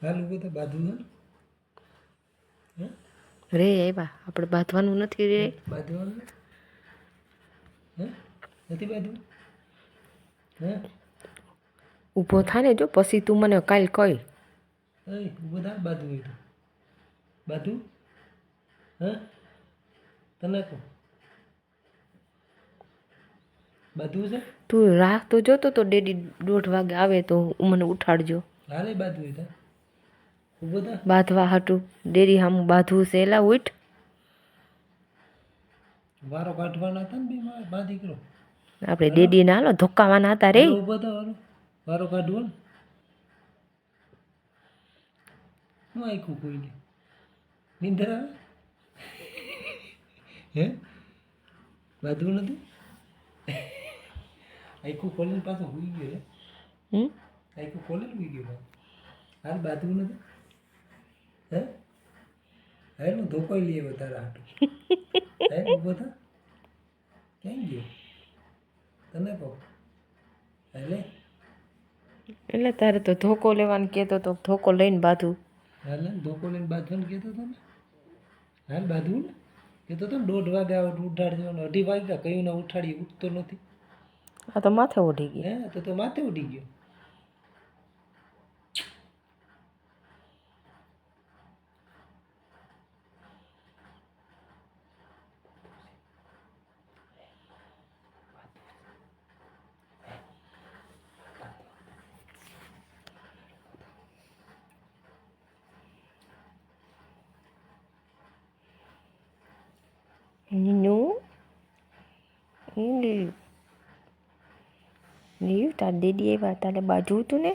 હાલ ઊભો તો બાંધવું હે રે આવ્યા આપણે બાંધવાનું નથી રે બાંધવાનું હે નથી બાંધવું હે ઊભો થાય ને જો પછી તું મને કાલ કહી ઊભો થાય બાંધવું હોય તો બાંધવું હે તને કહું બાંધવું છે તું રાહ તો જોતો તો ડેડી 1:30 વાગે આવે તો મને ઉઠાડજો હાલે બાંધવું હોય તો ઊભો થા બાંધવા હાટું ડેરી સામું બાંધવું છે એલા ઉઠ વારો કાઢવાના હતા ને બે બાંધી કરો આપણે ડેડી ના હાલો ધોકાવાના હતા રે ઊભો થા વારો કાઢવો ને હું આખું કોઈને નીંદર આવે હે બાંધવું નથી આખું ખોલીને પાછું હોઈ ગયો આખું ખોલીને હોઈ ગયો હાલ બાંધવું નથી હે હાલ હું ધોકાઈ લઈએ તારા હાટું હાલ ઊભો થા ક્યાં ગયો તને કહો હાલે એટલે તારે તો ધોકો લેવાનું કહેતો તો ધોકો લઈને બાંધું હાલ ધોકો લઈને બાંધવાનું કહેતો હતો ને હાલ બાંધવું ને કહેતો હતો ને 1:30 વાગે ઉઠાડજો 2:30 વાગ્યા કયું ના ઉઠાડી ઉઠતો નથી આ તો માથે ઉડી ગઈ હે તો માથે ઉડી ગયો નીવ તાર દેદી આવ્યા તારે બાજવું તું ને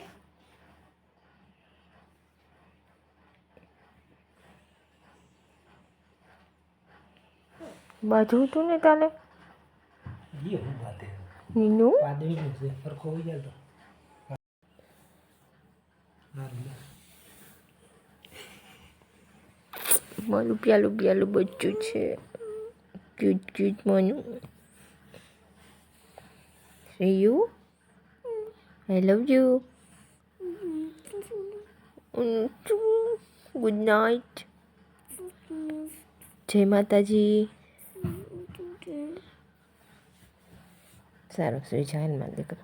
બાજવું તું ને તાલે ये हम बात है નીનુ पादरी से फर्क हो गया तो મારું પ્યાલું પ્યાલું બચ્ચું છે ક્યુટ ક્યુટ માનું you I love you good night જય માતાજી સારું સુઈ જા હાલમાં દીકરો